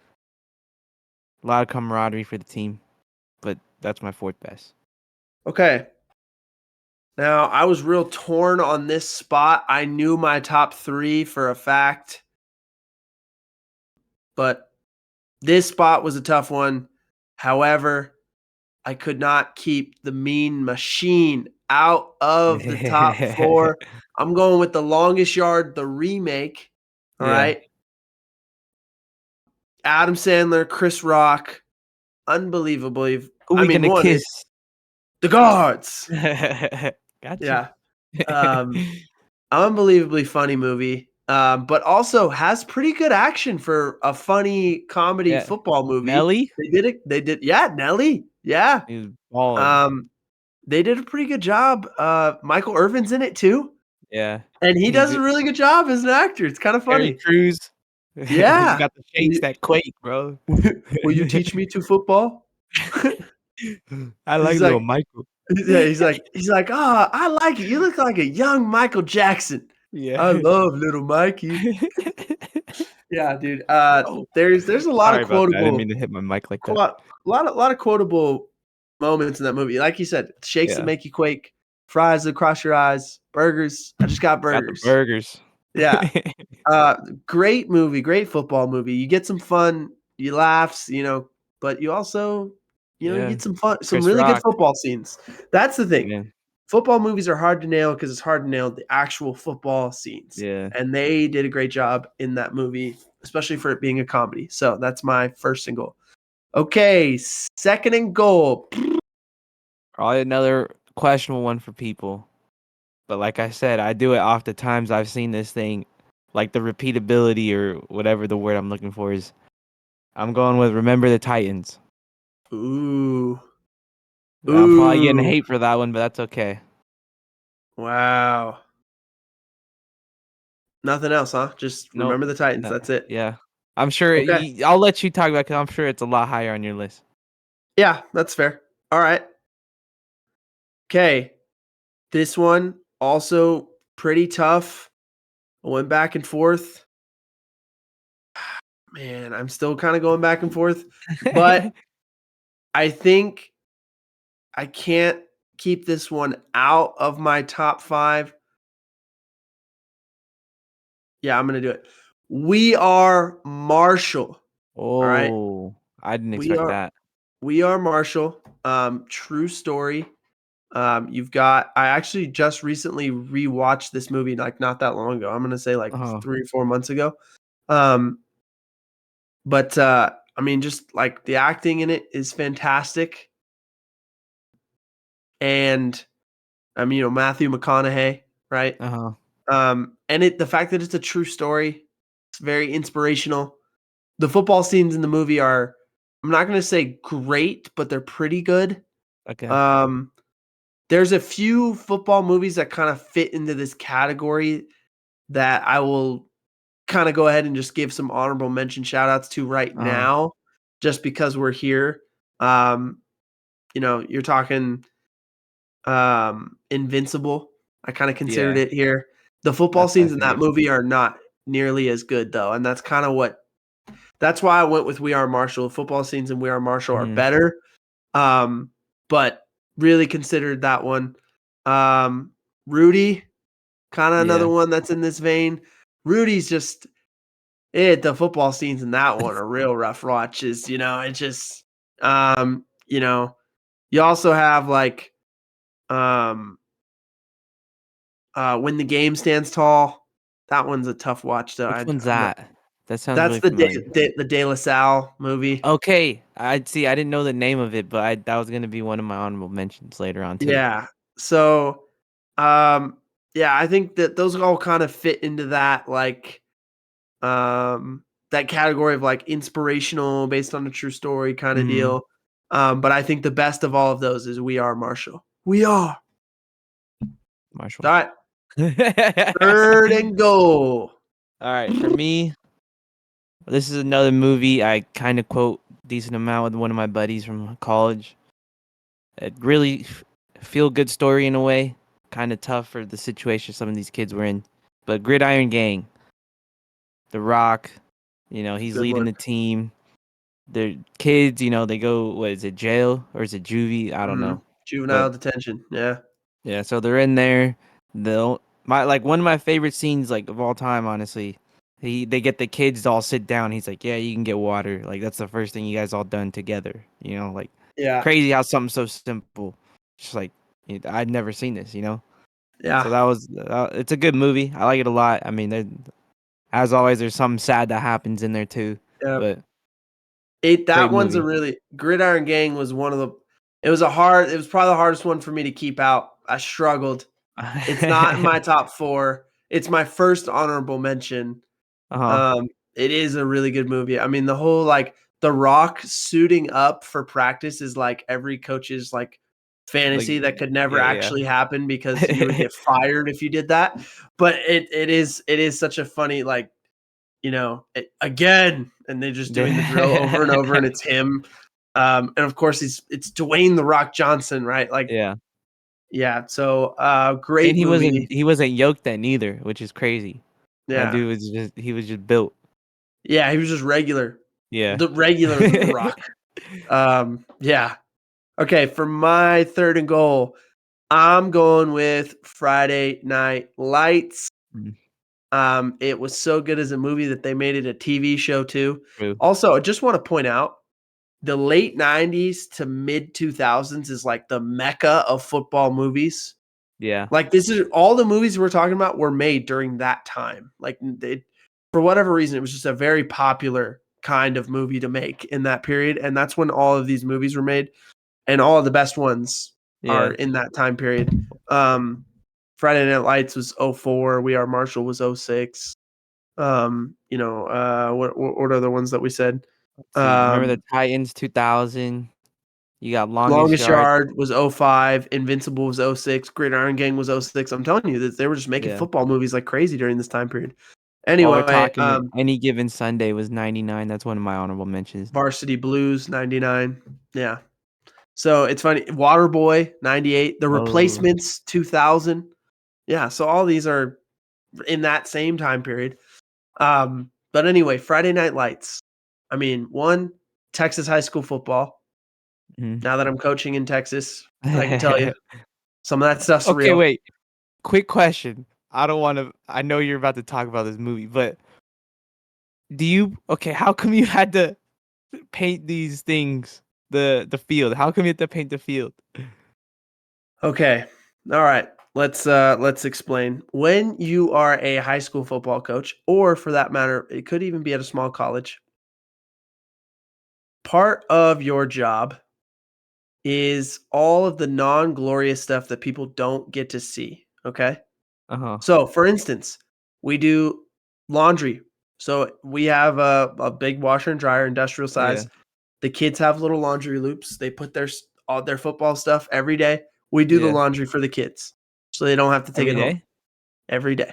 A lot of camaraderie for the team, but that's my fourth best. Okay. Now, I was real torn on this spot. I knew my top 3 for a fact, but this spot was a tough one. However, I could not keep the Mean Machine out of the top 4. I'm going with The Longest Yard, the remake. All Yeah. right. Adam Sandler, Chris Rock, unbelievably. Who I we mean, gonna one, kiss? it's The Guards. Got you. Yeah. Unbelievably funny movie. But also has pretty good action for a funny comedy Yeah. football movie. Nelly? They did it. Yeah, Nelly. Yeah. He was balling. Um, they did a pretty good job. Michael Irvin's in it too. Yeah. And he He's does a really good job as an actor. It's kind of Terry funny. Crews. He's Yeah. got the shakes that quake, bro. Will you teach me to football? I like He's little like, Michael. yeah, he's like, "Ah, I like it. You look like a young Michael Jackson." I Yeah. love little Mikey. Yeah, dude. Oh, There's a lot of sorry about that. I didn't quotable, mean to hit my mic like that. lot of quotable moments in that movie. Like you said, shakes that Yeah. make you quake, fries that cross your eyes, burgers. I just got Got the burgers. burgers. Yeah. Great movie, great football movie. You get some fun, you laughs, but you also You Yeah. get some fun, some Chris really good Rock. football scenes. That's the thing. Yeah. Football movies are hard to nail because it's hard to nail the actual football scenes. Yeah. And they did a great job in that movie, especially for it being a comedy. So that's my first and goal. Okay, second and goal. Probably another questionable one for people. But like I said, I do it off the times I've seen this thing. Like the repeatability or whatever the word I'm looking for is. I'm going with Remember the Titans. Ooh. I'm probably getting Ooh. hate for that one, but that's okay. Wow. Nothing else, huh? Just Nope. Remember the Titans. That's it. Yeah. I'm sure Okay. I'll let you talk about it because I'm sure it's a lot higher on your list. Yeah, that's fair. All right. Okay. This one also pretty tough. I went back and forth. Man, I'm still kind of going back and forth, but I think I can't keep this one out of my top 5. Yeah, I'm gonna do it. We Are Marshall. All right. Oh, I didn't We expect are that. We Are Marshall. True story. You've got I actually just recently rewatched this movie like not that long ago. I'm gonna say like Uh-huh. 3 or 4 months ago. Um, but I mean, just like the acting in it is fantastic. And Matthew McConaughey, right? Uh-huh. And the fact that it's a true story, it's very inspirational. The football scenes in the movie are, I'm not going to say great, but they're pretty good. Okay. Um, there's a few football movies that kind of fit into this category that I will kind of go ahead and just give some honorable mention shout outs to right Uh-huh. now, just because we're here. Um, you're talking Invincible. I kind of considered Yeah. it here. The football That's my scenes in that favorite. movie are not nearly as good though, and that's why I went with We Are Marshall. Football scenes in We Are Marshall are Mhm. better. But really considered that one. Rudy, kind of another Yeah. one that's in this vein. Rudy's just the football scenes in that one are real rough watches, it's just you also have like um When the Game Stands Tall. That one's a tough watch though. Which one's I'm not that? That sounds That's really the familiar. The De La Salle movie. Okay. I'd see. I didn't know the name of it, but that was gonna be one of my honorable mentions later on too. Yeah. So, um, yeah, I think that those all kind of fit into that, like, that category of, like, inspirational, based on a true story kinda Mhm. deal. But I think the best of all of those is We Are Marshall. We are. Marshall. Alright, All 3rd and goal. right. For me, this is another movie I kind of quote decent amount with one of my buddies from college. It really feel good story in a way. Kind of tough for the situation some of these kids were in. But Gridiron Gang, The Rock, he's Good leading one. the team. Their kids, they go, what is it, jail or is it juvie? I don't know. Juvenile But detention, yeah. yeah, so they're in there. One of my favorite scenes like of all time, honestly. They get the kids to all sit down. He's like, "Yeah, you can get water. Like that's the first thing you guys all done together." Like Yeah, crazy how something so simple, just like I'd never seen this. yeah, So that was it's a good movie. I like it a lot. I mean, as always, there's something sad that happens in there too, yeah. but That great one's a movie. really Gridiron Gang was one of the it was probably the hardest one for me to keep out. I struggled. It's not in my top 4. It's my first honorable mention. Uh-huh. Um, it is a really good movie. I mean, the whole, like, The Rock suiting up for practice is, like, every coach's, like, Like fantasy that could never yeah, actually happen because you would yeah. get fired if you did that. But it is such a funny, like, again, and they're just doing the drill over and over, and it's him. And of course, it's Dwayne The Rock Johnson, right? Like, Yeah. yeah. So, And great he movie. wasn't yoked then either, which is crazy. That Yeah, dude he was just built. yeah. He was just regular, Yeah. the regular The Rock. Yeah. Okay, for my 3rd and goal, I'm going with Friday Night Lights. Mm, It was so good as a movie that they made it a TV show too. true. Also, I just want to point out the late 90s to mid 2000s is like the mecca of football movies. Yeah. Like this is all the movies we're talking about were made during that time. Like for whatever reason, it was just a very popular kind of movie to make in that period. And that's when all of these movies were made. And all of the best ones are Yeah. in that time period. Friday Night Lights was 04. We Are Marshall was 06. What are the ones that we said? Let's see. Remember the Titans 2000? You got Longest Longest Yard. Yard was 05. Invincible was 06. Gridiron Gang was 06. I'm telling you that they were just making Yeah. football movies like crazy during this time period. While we're Anyway, talking, Any Given Sunday was 99. That's one of my honorable mentions. Varsity Blues 99. Yeah. So it's funny. Waterboy 98. The Oh. Replacements 2000. Yeah. So all these are in that same time period. But anyway, Friday Night Lights. I mean, one, Texas high school football. Mhm. Now that I'm coaching in Texas, I can tell you some of that stuff's Okay, real. wait. Quick question. I know you're about to talk about this movie, but how come you had to paint these things, the field? How come you had to paint the field? Okay. All right. Let's explain. When you are a high school football coach, or for that matter, it could even be at a small college, part of your job is all of the non-glorious stuff that people don't get to see. Okay. Uh-huh. So, for instance, we do laundry. So we have a big washer and dryer, industrial Yeah. size. The kids have little laundry loops. They put all their football stuff every day. We do the Yeah. laundry for the kids, so they don't have to take Every it home day? every day.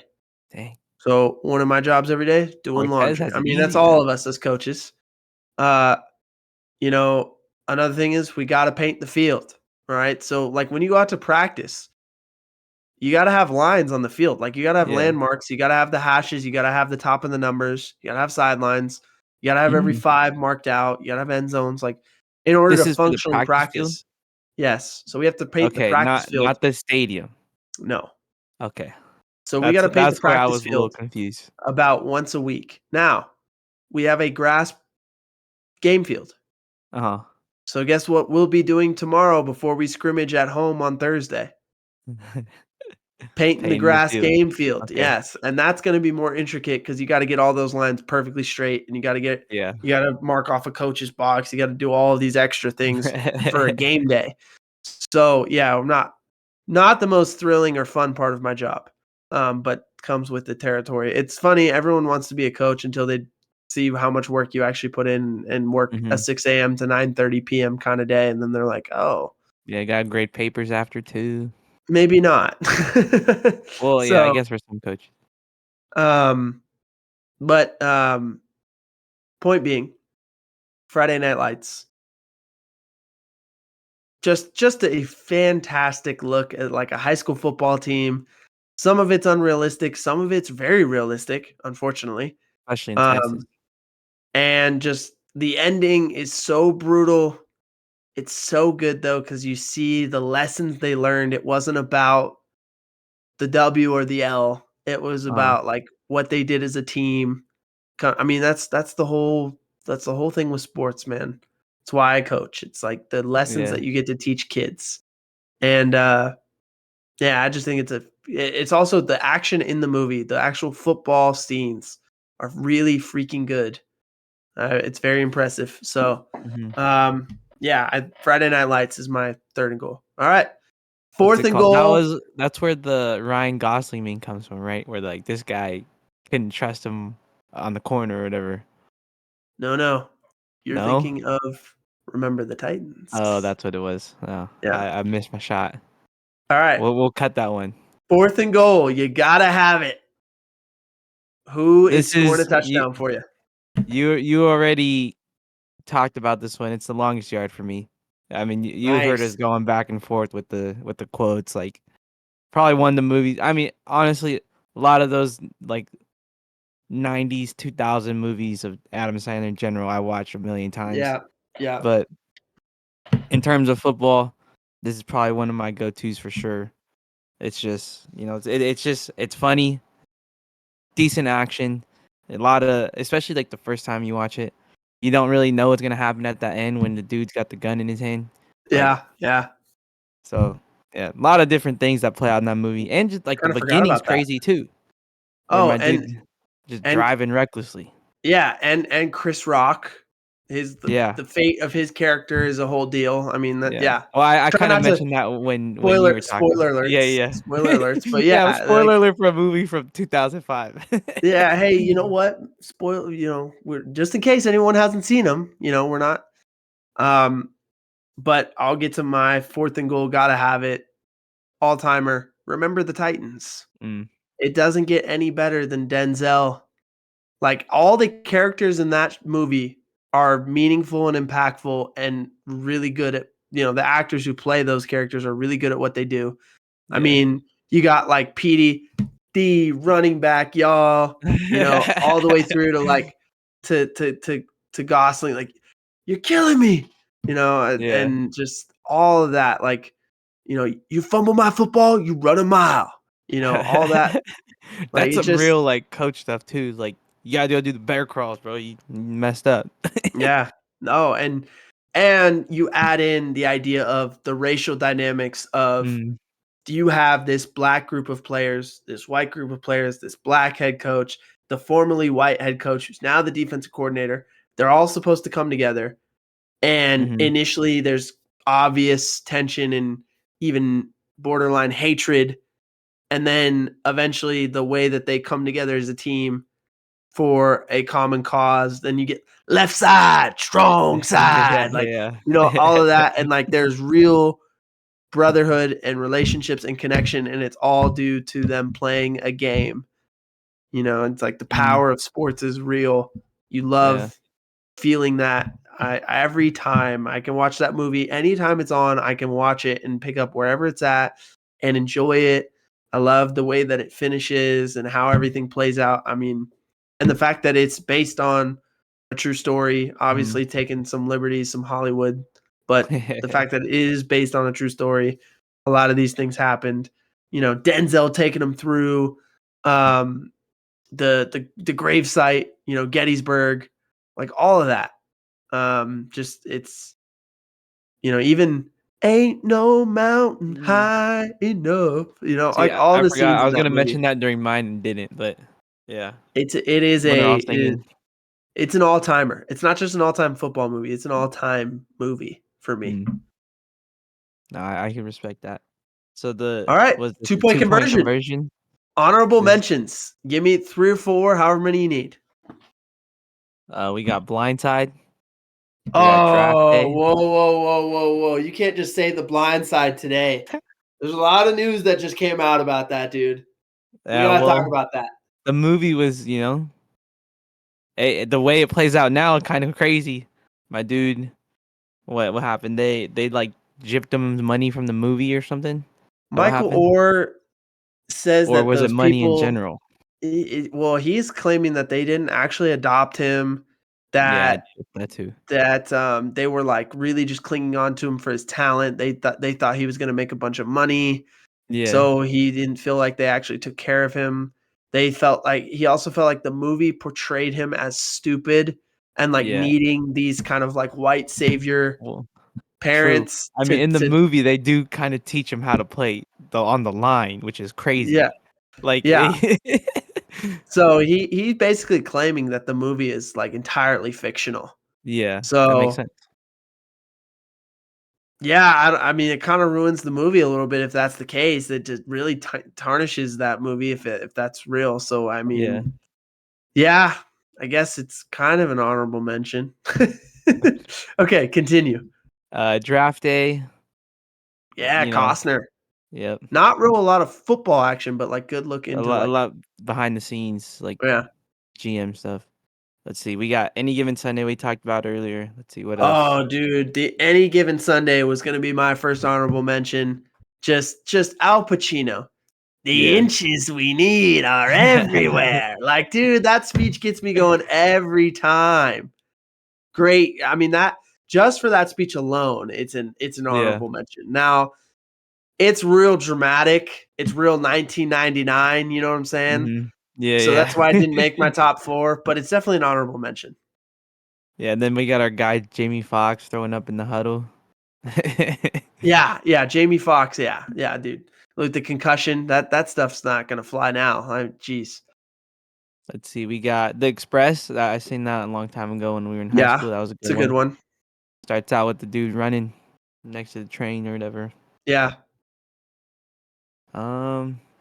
Dang. So one of my jobs every day, doing Cortez laundry. has I it mean, that's easy all then. of us as coaches. Uh, you know, another thing is we got to paint the field. All right. So like when you go out to practice, you got to have lines on the field. Like you got to have Yeah. landmarks. You got to have the hashes. You got to have the top of the numbers. You got to have sidelines. You got to have every Mhm. 5 marked out. You got to have end zones. Like in order This to is for the functionally practice field? practice. Yes. So we have to paint the Okay, practice field. not the stadium. No. Okay. So we got to paint the That's where I practice was a little field confused. about once a week. Now, we have a grass game field. Uh-huh. So guess what we'll be doing tomorrow before we scrimmage at home on Thursday? Painting the Painting the grass field. game field. Okay. Yes. And that's going to be more intricate because you got to get all those lines perfectly straight and Yeah. you got to mark off a coach's box. You got to do all of these extra things for a game day. So yeah, I'm not the most thrilling or fun part of my job, but comes with the territory. It's funny. Everyone wants to be a coach until they see how much work you actually put in and work a Mhm. 6 a.m. to 9:30 p.m. kind of day. And then they're like, oh, Yeah, got grade papers after too. maybe not. Well, yeah, I So, guess for some coaches. um, but point being, Friday Night Lights, just a fantastic look at like a high school football team. Some of it's unrealistic, some of it's very realistic, unfortunately. Especially in Texas. Um, and just the ending is so brutal. It's so good though because you see the lessons they learned. It wasn't about the W or the L. It was Uh, about like what they did as a team. I mean, that's the whole thing with sports, man. It's why I coach. It's like the lessons yeah. that you get to teach kids. And yeah, I just think it's also the action in the movie, the actual football scenes are really freaking good. It's very impressive. So, Mhm. yeah, Friday Night Lights is my third and goal. All right. What's Fourth it and called? goal. That's where the Ryan Gosling meme comes from, right? Where like this guy couldn't trust him on the corner or whatever. No. You're No? thinking of Remember the Titans. Oh, that's what it was. Oh, Yeah. I missed my shot. All right. We'll cut that one. Fourth and goal. You gotta have it. Who is This scoring a is touchdown for you? you already talked about this one. It's the longest yard for me. I mean, you heard us Nice. going back and forth with the quotes. Like probably one of the movies. I mean, honestly, a lot of those like 90s 2000 movies of Adam Sandler in general I watched a million times. Yeah. Yeah. But in terms of football, this is probably one of my go-tos for sure. It's just, it's funny, decent action, a lot of especially like the first time you watch it, you don't really know what's gonna happen at that end when the dude's got the gun in his hand. Like, Yeah. so yeah, a lot of different things that play out in that movie, and just like the Kind of forgot beginning's about that. crazy too, where Oh, my dude just and driving recklessly. yeah, and Chris Rock, Yeah, the fate of his character is a whole deal. I mean, that yeah. yeah. Well, I Try kind of not to mentioned that when you were talking. Yeah. spoiler alerts, but Yeah, yeah, like spoiler alert for a movie from 2005. yeah, hey, you know what? Spoil, we're just in case anyone hasn't seen them, we're not um but I'll get to my fourth and goal, gotta have it. All-timer. Remember the Titans. Mm, It doesn't get any better than Denzel. Like, all the characters in that movie are meaningful and impactful and really good at, the actors who play those characters are really good at what they do. I yeah. mean, you got like Petey, the running back, y'all, all the way through to like to Gosling, like, you're killing me, Yeah. and just all of that, like, you fumble my football, you run a mile, all that, like, That's it some just, real like coach stuff too. Like, you gotta go do the bear crawls, bro. You messed up. yeah, no, and you add in the idea of the racial dynamics of, Mm, do you have this black group of players, this white group of players, this black head coach, the formerly white head coach who's now the defensive coordinator? They're all supposed to come together. And mhm. initially, there's obvious tension and even borderline hatred. And then eventually, the way that they come together as a team for a common cause, then you get left side, strong Yeah, side, like, all yeah. of that. And like, there's real brotherhood and relationships and connection, and it's all due to them playing a game. It's like the Mm, power of sports is real. You yeah. love feeling that. Every time I can watch that movie, anytime it's on, I can watch it and pick up wherever it's at and enjoy it. I love the way that it finishes and how everything plays out. I mean, and the fact that it's based on a true story, Mhm. obviously taking some liberties, some Hollywood, but the fact that it is based on a true story, a lot of these things happened. Denzel taking them through the grave site, Gettysburg, like all of that. Just it's even ain't no mountain Mm. high enough. See, Like all I the forgot scenes I in was that gonna movie. mention that during mine and didn't, but yeah, when they're all It is singing. it's an all timer. It's not just an all time football movie. It's an all time movie for me. Mm. No, I can respect that. So All right, was this a 2-point 2-point conversion. conversion? Honorable This mentions. Give me 3 or 4, however many you need. we got Blindside, we got Draft Oh, Day. whoa. You can't just say The Blind Side today. There's a lot of news that just came out about that, dude. We Yeah, gotta talk well, about that. the movie was, the way it plays out now, kind of crazy. My dude, what happened? They like gypped him money from the movie or something. Is that what Michael happened? Orr says Or that was it those money in people, general? well, he's claiming that they didn't actually adopt him, Yeah, that that too. they were like really just clinging on to him for his talent. They thought he was going to make a bunch of money, Yeah, so he didn't feel like they actually took care of him. He also felt like the movie portrayed him as stupid and like yeah. needing these kind of like white savior Well, true. parents I mean, in the to movie, they do kind of teach him how to play on the line, which is yeah, crazy. Like, yeah. So he's basically claiming that the movie is like entirely fictional. yeah, that makes So sense. yeah, I mean, it kind of ruins the movie a little bit if that's the case. It just really tarnishes that movie if that's real. So I Yeah. mean, yeah, I guess it's kind of an honorable mention. Okay, continue. Draft Day, Yeah, you know, Costner. yep. Not real a lot of football action, but like good look into A like, lot behind the scenes, like yeah. GM stuff. Let's see. We got Any Given Sunday we talked about earlier. Let's see what else. Oh, dude, the Any Given Sunday was going to be my first honorable mention. Just Al Pacino. The Yeah. inches we need are everywhere. Like, dude, that speech gets me going every time. Great. I mean, that just for that speech alone, it's an Yeah. honorable mention. Now, it's real dramatic. It's real 1999, you know what I'm saying? Mhm. Yeah, So that's why it yeah. didn't make my top 4, but it's definitely an honorable mention. Yeah, and then we got our guy Jamie Foxx throwing up in the huddle. Yeah, Jamie Foxx, yeah, dude. With the concussion, that stuff's not gonna fly now. Jeez. Let's see, we got The Express. I seen that a long time ago when we were in high Yeah, school. That was a it's good a good one. one. Starts out with the dude running next to the train or whatever. Yeah.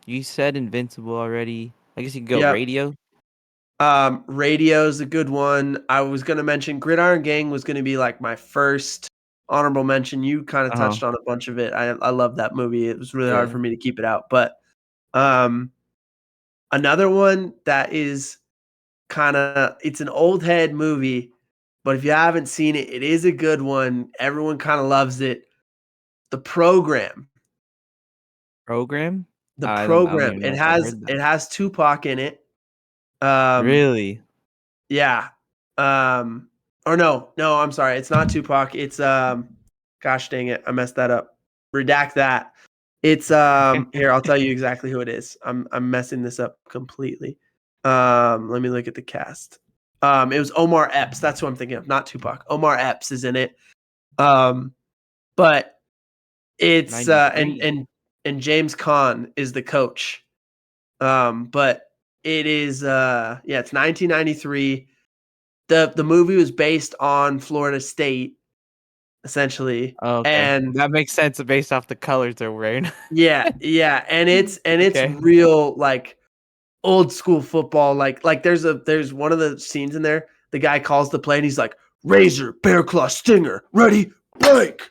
You said Invincible already. I guess you can go Yep. Radio. Radio's a good one. I was gonna mention Gridiron Gang was gonna be like my first honorable mention. You kind of touched on a bunch of it. I love that movie. It was really hard for me to keep it out. But another one that is it's an old head movie, but if you haven't seen it, it is a good one. Everyone kind of loves it. The Program. Program? The I don't Program. even know It if I has heard that. it has Tupac in it. Um, Really? yeah. Or no, I'm sorry. It's not Tupac. It's gosh dang it, I messed that up. Redact that. It's here, I'll tell you exactly who it is. I'm messing this up completely. Let me look at the cast. It was Omar Epps. That's who I'm thinking of, not Tupac. Omar Epps is in it. But it's 93. and James Caan is the coach. But it is it's 1993. The movie was based on Florida State, essentially. Oh, okay. And That makes sense based off the colors they're wearing. yeah, and it's Okay. real like old school football. Like there's one of the scenes in there. The guy calls the play and he's like, Razor, Bear Claw, Stinger, ready, break.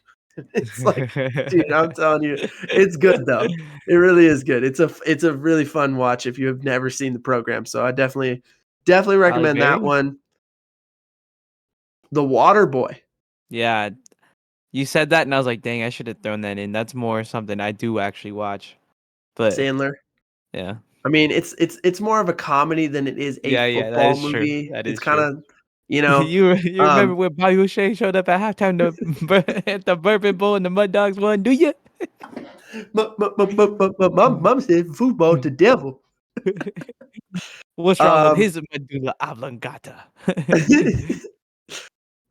It's like, dude, I'm telling you, it's good though. It really is good. It's a really fun watch if you have never seen the Program. So I definitely Halle recommend that Berry? one. The Water Boy. Yeah. You said that and I was like, dang, I should have thrown that in. That's more something I do actually watch. But Sandler. yeah. I mean, it's more of a comedy than it is a Yeah, that football is true. movie. That It's is true. kinda, you know, You remember when Bobby O'Shea showed up at halftime at the Bourbon Bowl and the Mud Dogs won, do you? Mom said football the devil. What's wrong with Um, his medulla oblongata?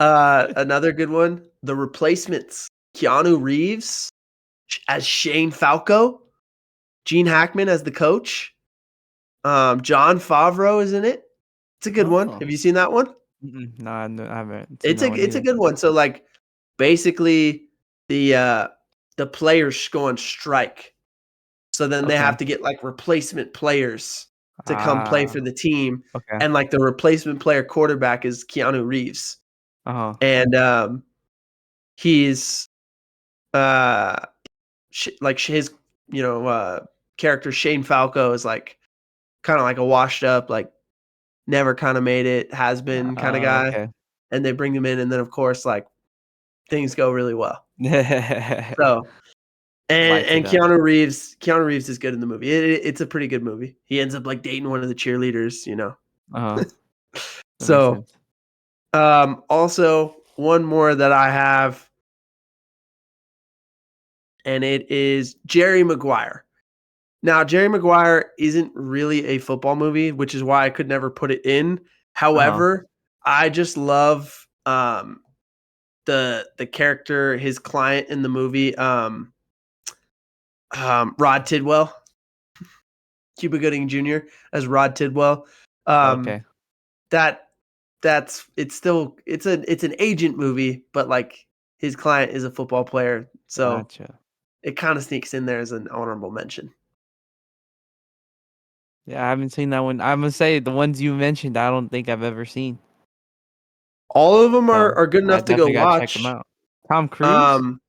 Another good one, The Replacements. Keanu Reeves as Shane Falco, Gene Hackman as the coach. John Favreau is in it. It's a good one. Oh. Have you seen that one? No, I haven't seen that one It's a either. good one. So like basically the players go on strike. So then they have Okay. to get like replacement players to come play Ah, for the team. okay. And like the replacement player quarterback is Keanu Reeves. Uh-huh. And he's his character Shane Falco is like kind of like a washed up, like never kind of made it, has been kind of guy. Okay. And they bring him in, and then of course like things go really well. So Lights and it up. Keanu Reeves is good in the movie. It's a pretty good movie. He ends up like dating one of the cheerleaders, you know. Uh-huh. That makes So sense. also one more that I have, and it is Jerry Maguire. Now, Jerry Maguire isn't really a football movie, which is why I could never put it in. Uh-huh. However, I just love the character, his client in the movie, Rod Tidwell, Cuba Gooding Jr. as Rod Tidwell. Okay. That it's an agent movie, but like his client is a football player, so Gotcha. it kind of sneaks in there as an honorable mention. Yeah, I haven't seen that one. I'm gonna say the ones you mentioned, I don't think I've ever seen. All of them So are good I enough to go definitely gotta check them watch. out. Tom Cruise? Um,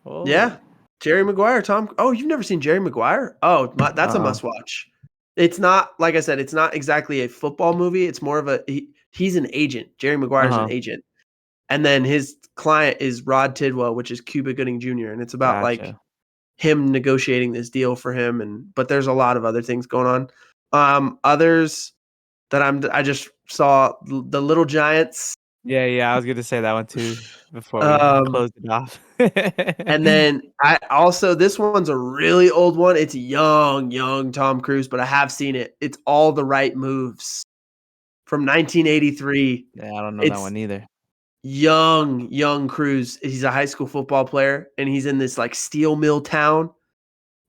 Oh. yeah, Jerry Maguire, Tom. Oh, you've never seen Jerry Maguire? Oh, that's a Uh-uh. must watch. It's not like I said. It's not exactly a football movie. It's more of he's an agent. Jerry Maguire's an Uh-huh. agent, and then his client is Rod Tidwell, which is Cuba Gooding Jr. And it's about like Gotcha. him negotiating this deal for him, but there's a lot of other things going on. Others that I just saw the Little Giants. Yeah, I was gonna say that one too before we Um, closed it off. and then I also this one's a really old one. It's young Tom Cruise, but I have seen it. It's All the Right Moves from 1983. Yeah, I don't know that It's one either. young Cruz. He's a high school football player, and he's in this like steel mill town,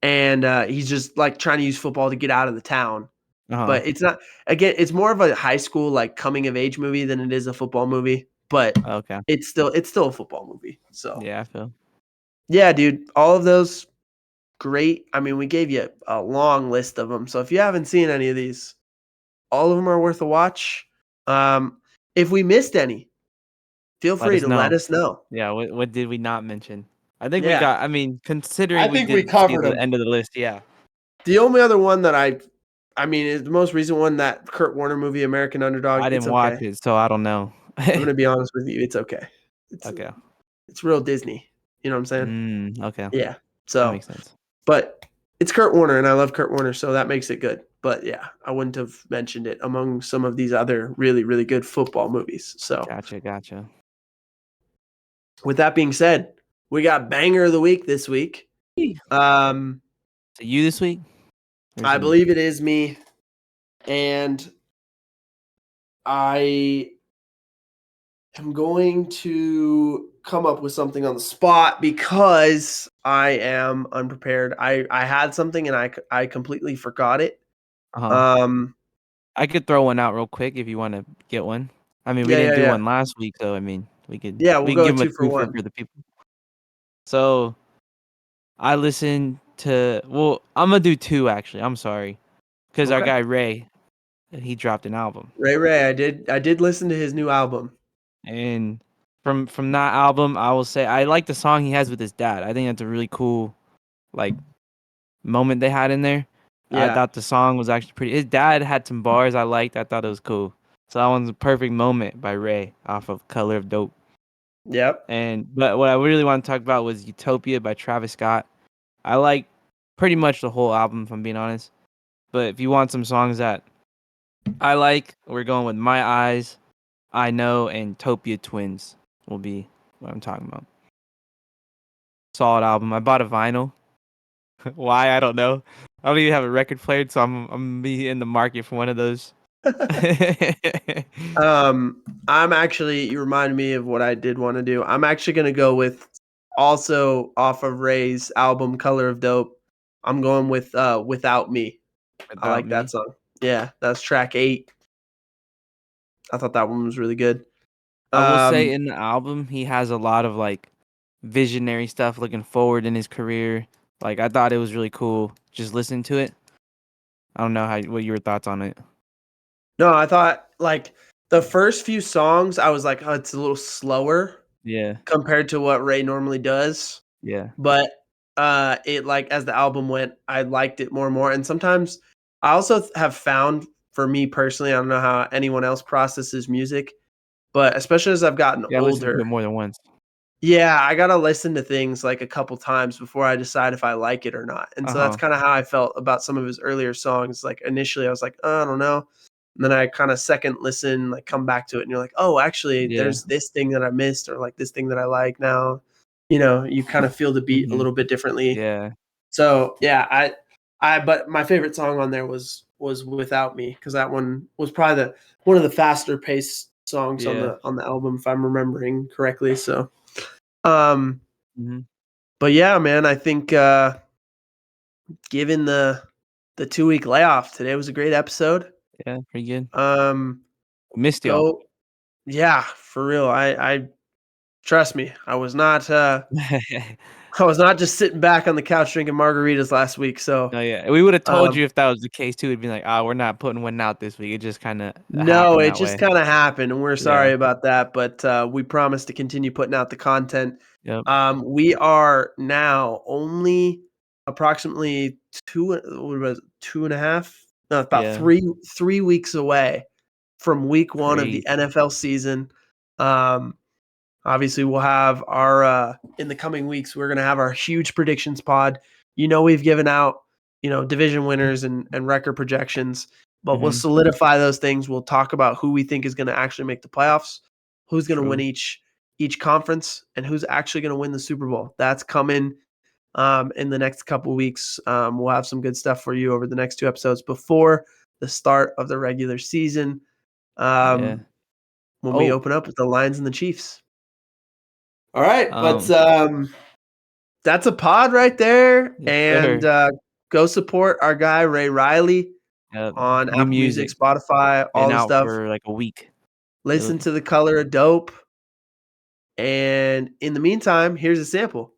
and he's just like trying to use football to get out of the town. Uh-huh. But it's not. Again, it's more of a high school like coming of age movie than it is a football movie. But Okay. it's still a football movie. So Yeah, I feel. yeah, dude, all of those great. I mean, we gave you a long list of them. So if you haven't seen any of these, all of them are worth a watch. If we missed any, feel Let free us to let know. us know. Yeah, what did we not mention? I think we Yeah, got. I mean, I considering we think we did see covered the them. end of the list, yeah. The only other one that I mean, is the most recent one, that Kurt Warner movie, American Underdog. I It's didn't watch okay. it, so I don't know. I'm gonna be honest with you. It's okay. It's Okay. it's real Disney. You know what I'm saying? Okay. Yeah. That So, makes sense. but it's Kurt Warner, and I love Kurt Warner, so that makes it good. But yeah, I wouldn't have mentioned it among some of these other really, really good football movies. So, Gotcha. with that being said, we got banger of the week this week. Um, So you this week? Or is I it me? believe it is me, and I am going to come up with something on the spot because I am unprepared. I had something and I completely forgot it. Uh-huh. Um, I could throw one out real quick if you want to get one. I mean, we yeah, didn't yeah, do yeah. one last week, so I mean, we could Yeah, we'll we can go give them a 2 for twofer 1. for the people. So I listened to. Well, I'm gonna do two actually. I'm sorry, because our Okay. guy Ray, he dropped an album, Ray, I did listen to his new album. and from that album, I will say I like the song he has with his dad. I think that's a really cool like moment they had in there. I Yeah. thought the song was actually pretty. His dad had some bars I liked. I thought it was cool. So that one's a perfect moment by Ray off of Color of Dope. Yep. But what I really want to talk about was Utopia by Travis Scott. I like pretty much the whole album, if I'm being honest. But if you want some songs that I like, we're going with My Eyes, I Know, and Topia Twins will be what I'm talking about. Solid album. I bought a vinyl. Why? I don't know. I don't even have a record player, so I'm gonna be in the market for one of those. I'm actually, you reminded me of what I did want to do. I'm actually going to go with, also off of Ray's album Color of Dope. I'm going with Without Me. I Without like that me. song. Yeah, that's track 8. I thought that one was really good. I will say Um, in the album he has a lot of like visionary stuff looking forward in his career. Like I thought it was really cool just listening to it. I don't know what your thoughts on it. no, I thought like the first few songs, I was like, oh, it's a little slower Yeah. compared to what Ray normally does. Yeah. But it, like, as the album went, I liked it more and more. And sometimes I also have found, for me personally, I don't know how anyone else processes music, but especially as I've gotten Yeah, I listened to older, it more than once. yeah, I gotta listen to things like a couple times before I decide if I like it or not. And so that's Uh-huh. kind of how I felt about some of his earlier songs. Like initially I was like, oh, I don't know. And then I kind of second listen, like come back to it, and you're like, oh, actually, Yeah. there's this thing that I missed, or like this thing that I like now. You know, you kind of feel the beat a Mhm. little bit differently. Yeah. So yeah, but my favorite song on there was Without Me, because that one was probably the one of the faster paced songs Yeah. on the album, if I'm remembering correctly. So um Mhm. but yeah, man, I think given the 2-week layoff, today was a great episode. Yeah, pretty good. Um Missed y'all. go Yeah, for real. I trust me, I was not just sitting back on the couch drinking margaritas last week. So No, yeah. We would have told um you if that was the case too. It'd be like, "Ah, we're not putting one out this week." It just kind of no, happened it that just way. kind of happened, and we're Yeah. sorry about that, but we promise to continue putting out the content. Yep. We are now only approximately what was it, 2.5? No, about Yeah. 3 weeks away from week 1 of the Crazy. NFL season. Um, Obviously, we'll have our in the coming weeks, we're gonna have our huge predictions pod. You know, we've given out, division winners and record projections, but we'll Mhm. solidify those things. We'll talk about who we think is gonna actually make the playoffs, who's gonna win True. each conference, and who's actually gonna win the Super Bowl. That's coming in the next couple weeks. We'll have some good stuff for you over the next 2 episodes before the start of the regular season. Yeah. When we Oh, open up with the Lions and the Chiefs. All right, that's a pod right there, Yes, and go support our guy Ray Riley on new Apple Music, music Spotify, all been the out stuff. for like a week. Listen to The Color of Dope, and in the meantime, here's a sample.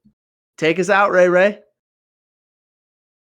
Take us out, Ray Ray.